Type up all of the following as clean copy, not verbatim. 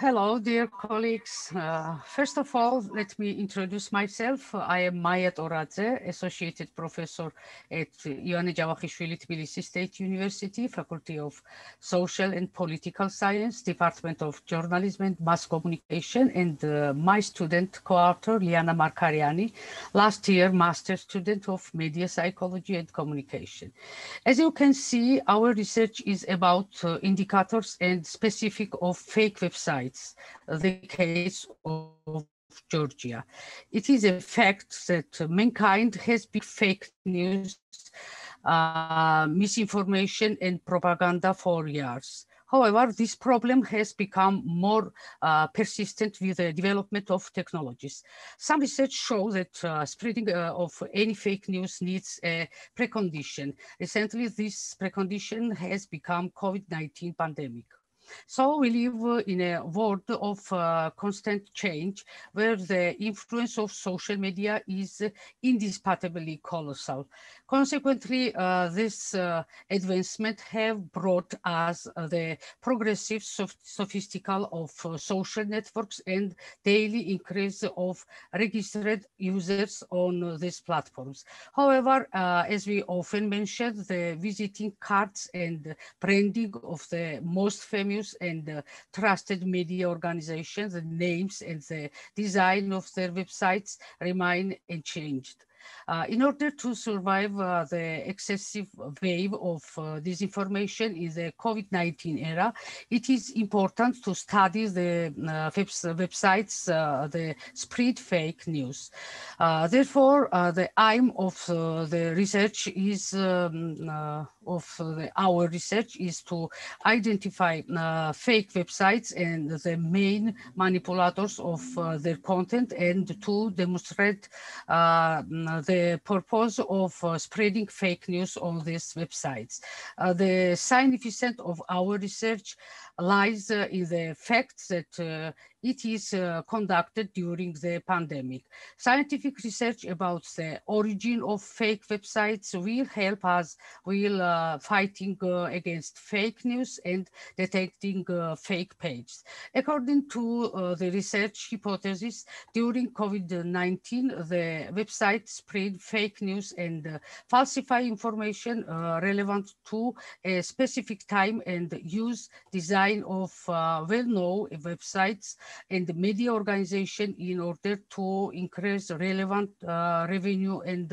Hello, dear colleagues. First of all, let me introduce myself. I am Maia Toradze, Associated Professor at IvaneJavakhishvili Tbilisi State University, Faculty of Social and Political Science, Department of Journalism and Mass Communication, and my student co-author, Liana Markariani, last year master student of Media Psychology and Communication. As you can see, our research is about indicators and specific of fake websites, the case of Georgia. It is a fact that mankind has been fake news, misinformation and propaganda for years. However, this problem has become more persistent with the development of technologies. Some research show that spreading of any fake news needs a precondition. Recently, this precondition has become COVID-19 pandemic. So we live in a world of constant change where the influence of social media is indisputably colossal. Consequently, this advancement have brought us the progressive sophistical of social networks and daily increase of registered users on these platforms. However, as we often mention, the visiting cards and branding of the most famous and trusted media organizations, the names and the design of their websites remain unchanged. In order to survive the excessive wave of disinformation in the COVID-19 era, it is important to study the websites, the spread fake news. Therefore, the aim of the research is our research is to identify fake websites and the main manipulators of their content and to demonstrate the purpose of spreading fake news on these websites. The significance of our research lies in the fact that it is conducted during the pandemic. Scientific research about the origin of fake websites will help us fighting against fake news and detecting fake pages. According to the research hypothesis, during COVID-19, the website spread fake news and falsify information relevant to a specific time and use design of well-known websites and media organization in order to increase relevant revenue and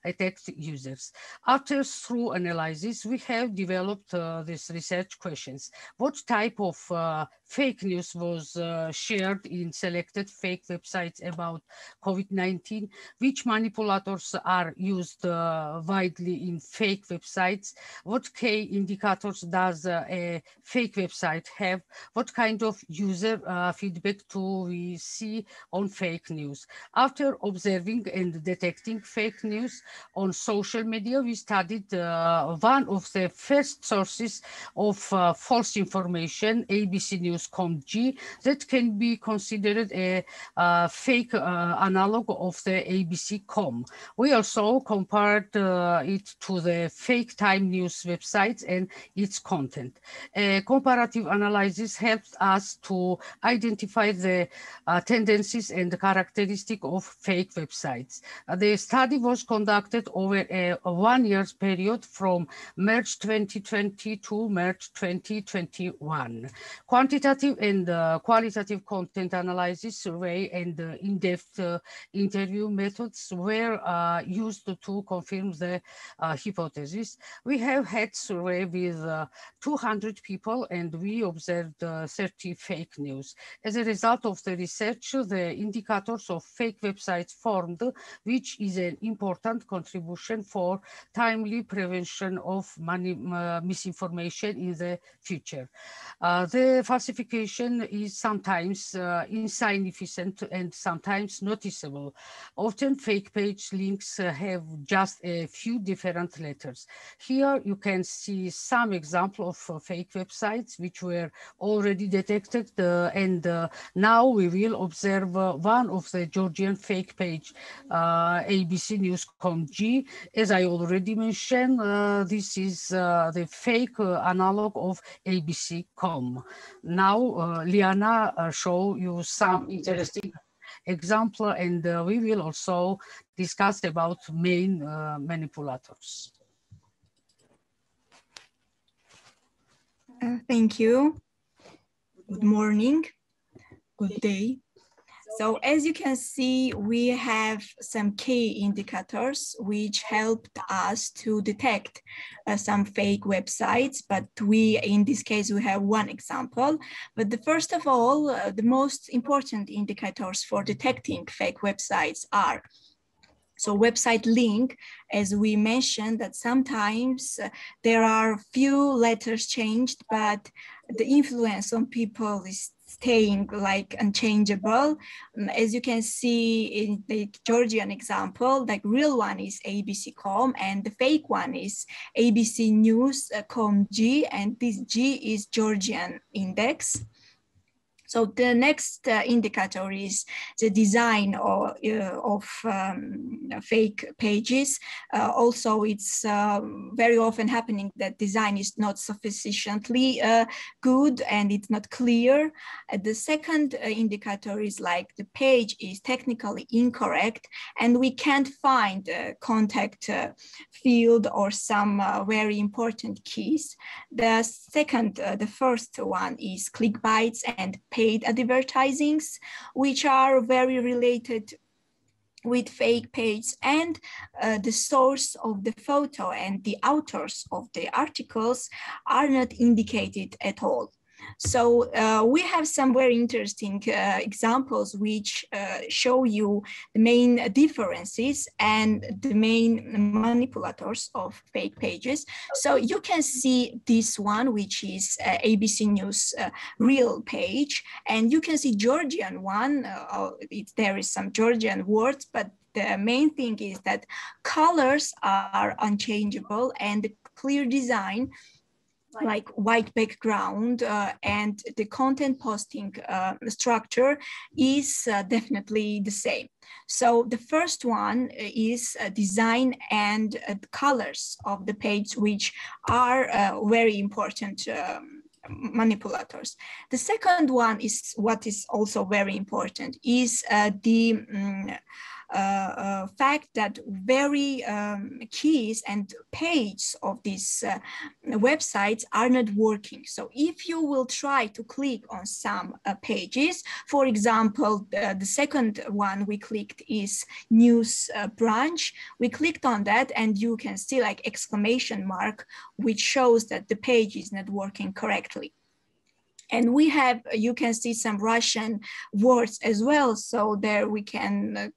attract users. After through analysis, we have developed these research questions. What type of fake news was shared in selected fake websites about COVID-19? Which manipulators are used widely in fake websites? What key indicators does a fake website have? What kind of user feedback do we see on fake news? After observing and detecting fake news on social media, we studied one of the first sources of false information, ABC News.com-G, that can be considered a fake analog of the ABC.com. We also compared it to the fake Time News websites and its content. A comparative analysis helps us to identify the tendencies and characteristics of fake websites. The study was conducted over a 1 year period from March 2020 to March 2021. Quantitative and qualitative content analysis, survey, and in-depth interview methods were used to confirm the hypothesis. We have had survey with 200 people and we observed 30 fake news. As a result of the research, the indicators of fake websites formed, which is an important contribution for timely prevention of misinformation in the future. The falsification is sometimes insignificant and sometimes noticeable. Often fake page links have just a few different letters. Here you can see some examples of fake websites which were already detected and now we will observe one of the Georgian fake page, ABC News.com-G. As I already mentioned, this this is the fake analog of ABC.com. Now, Liana show you some interesting example, and we will also discuss about main manipulators. Thank you. Good morning. Good day. So as you can see, we have some key indicators which helped us to detect some fake websites, but in this case, we have one example. But first of all, the most important indicators for detecting fake websites are website link, as we mentioned, that sometimes there are few letters changed, but the influence on people is staying like unchangeable. As you can see in the Georgian example, like real one is ABC.com and the fake one is ABC News.com G, and this G is Georgian index. So the next indicator is the design of fake pages. Also, it's very often happening that design is not sufficiently good and it's not clear. The second indicator is like the page is technically incorrect and we can't find a contact field or some very important keys. The first one is clickbites and paid advertisings, which are very related with fake pages, and the source of the photo and the authors of the articles are not indicated at all. So we have some very interesting examples which show you the main differences and the main manipulators of fake pages. So you can see this one, which is ABC News real page, and you can see Georgian one. There is some Georgian words, but the main thing is that colors are unchangeable and the clear design, like white background, and the content posting structure is definitely the same. So the first one is design and colors of the page, which are very important manipulators. The second one is what is also very important is the fact that very keys and pages of these websites are not working. So if you will try to click on some pages, for example, the second one we clicked is news branch. We clicked on that and you can see like exclamation mark, which shows that the page is not working correctly. And we have, you can see some Russian words as well. So there we can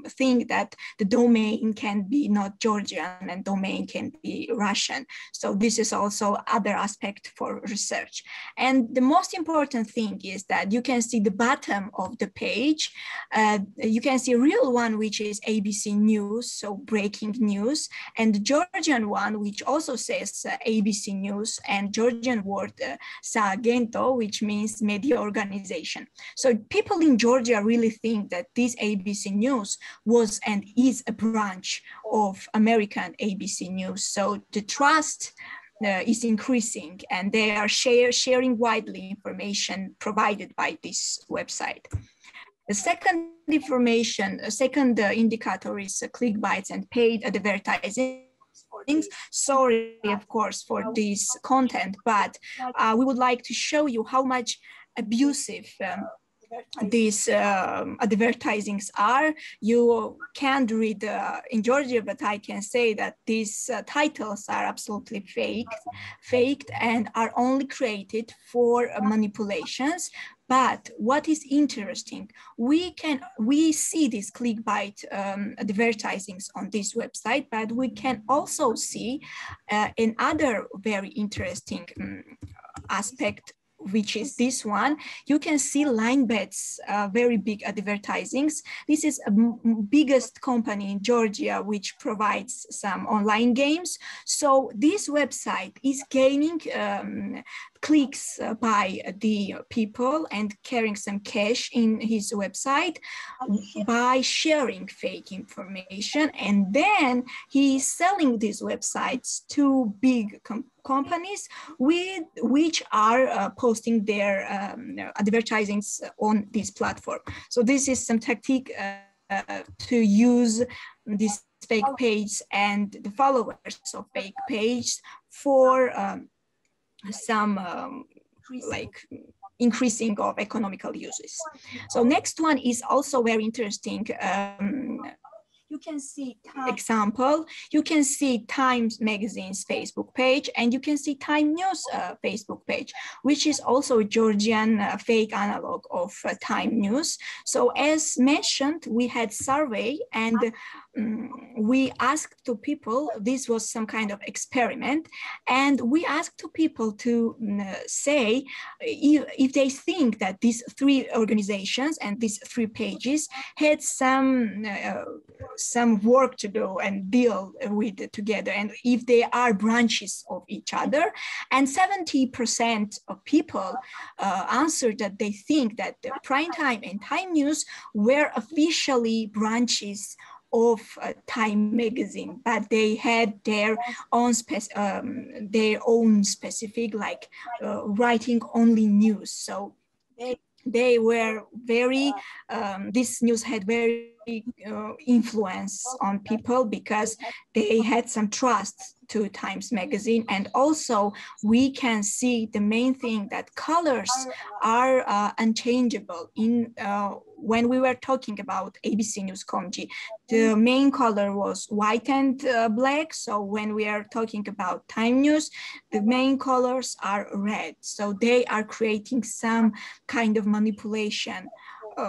think that the domain can be not Georgian and domain can be Russian. So this is also other aspect for research. And the most important thing is that you can see the bottom of the page. You can see a real one, which is ABC News, so breaking news, and the Georgian one, which also says ABC News, and Georgian word Saagento, which means media organization. So people in Georgia really think that this ABC News was and is a branch of American ABC News. So the trust is increasing and they are sharing widely information provided by this website. The second indicator is clickbites and paid advertising. Sorry, of course, for this content, but we would like to show you how much abusive these advertisings are. You can't read in Georgia, but I can say that these titles are absolutely faked and are only created for manipulations. But what is interesting, we see these clickbait advertisings on this website, but we can also see another very interesting aspect, which is this one. You can see line bets, very big advertisings. This is a biggest company in Georgia, which provides some online games. So this website is gaining clicks by the people and carrying some cash in his website by sharing fake information. And then he's selling these websites to big companies which are posting their advertisings on this platform. So this is some tactic to use this fake page and the followers of fake page for some like increasing of economical uses. So next one is also very interesting. You can see example, you can see Times Magazine's Facebook page, and you can see Time News Facebook page, which is also a Georgian fake analog of Time News. So as mentioned, we had survey and we asked to people, this was some kind of experiment, and we asked to people to say if they think that these three organizations and these three pages had some work to do and deal with it together, and if they are branches of each other. And 70% of people answered that they think that the Prime Time and Time News were officially branches of Time Magazine, but they had their own specific, like writing only news. So they were very, this news had very influence on people because they had some trust to Times Magazine. And also we can see the main thing that colors are unchangeable. In when we were talking about ABC News Comji, the main color was white and black. So when we are talking about Time News, the main colors are red. So they are creating some kind of manipulation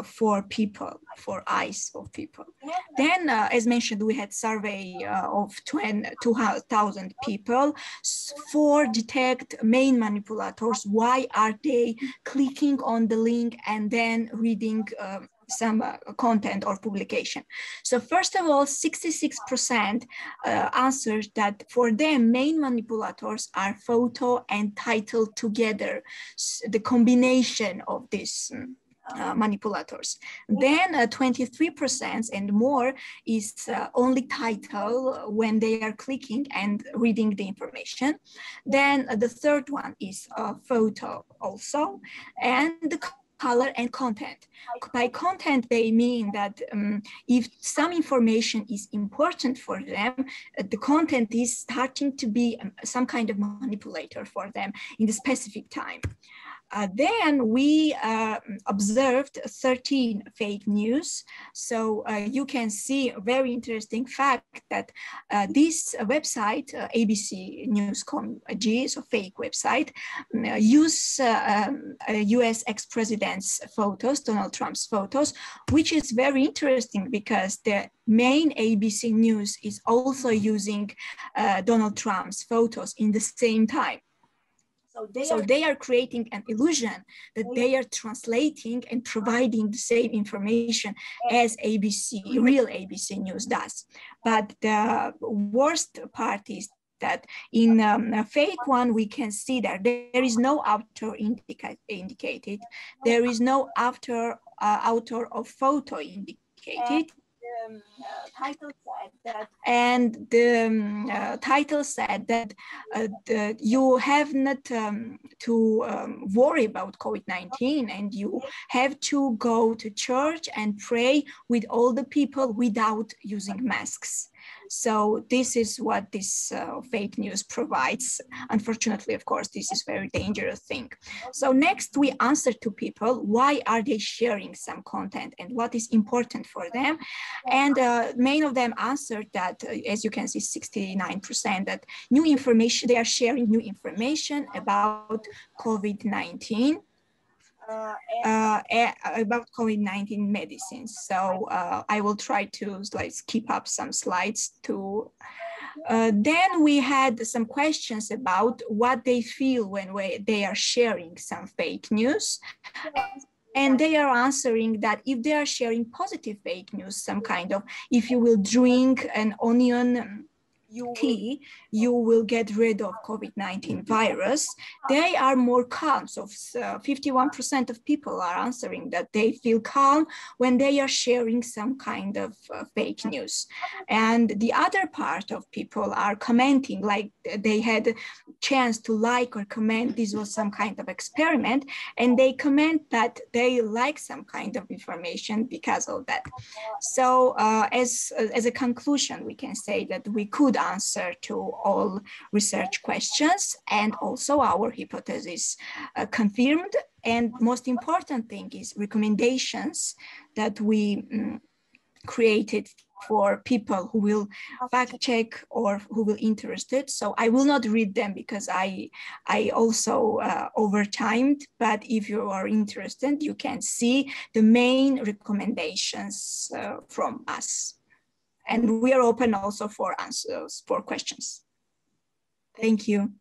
for people, for eyes of people. Then, as mentioned, we had survey of 2,000 people for detect main manipulators. Why are they clicking on the link and then reading some content or publication? So first of all, 66% answered that for them, main manipulators are photo and title together, the combination of this manipulators. Then 23% and more is only title when they are clicking and reading the information. Then the third one is photo also, and the color and content. By content, they mean that if some information is important for them, the content is starting to be some kind of manipulator for them in the specific time. Then we observed 13 fake news. So you can see a very interesting fact that this website, ABC News.com, so fake website, use US ex-president's photos, Donald Trump's photos, which is very interesting because the main ABC News is also using Donald Trump's photos in the same time. So they are creating an illusion that they are translating and providing the same information as real ABC News does. But the worst part is that in a fake one, we can see that there is no author indicated. There is no author of photo indicated. Title said that, and the title said that you have not to worry about COVID-19, and you have to go to church and pray with all the people without using masks. So this is what this fake news provides. Unfortunately, of course, this is a very dangerous thing. So next we answer to people, why are they sharing some content and what is important for them? And many of them answered that, as you can see, 69%, that new information, they are sharing new information about COVID-19. About COVID-19 medicines. So I will try to keep up some slides too. Then we had some questions about what they feel when they are sharing some fake news. And they are answering that if they are sharing positive fake news, some kind of, if you will drink an onion you will get rid of COVID-19 virus, they are more calm. So 51% of people are answering that they feel calm when they are sharing some kind of fake news. And the other part of people are commenting, like they had a chance to like or comment, this was some kind of experiment, and they comment that they like some kind of information because of that. So as a conclusion, we can say that we could answer to all research questions, and also our hypothesis confirmed. And most important thing is recommendations that we created for people who will fact check or who will interested. So I will not read them because I also overtimed, but if you are interested, you can see the main recommendations from us. And we are open also for answers, for questions. Thank you.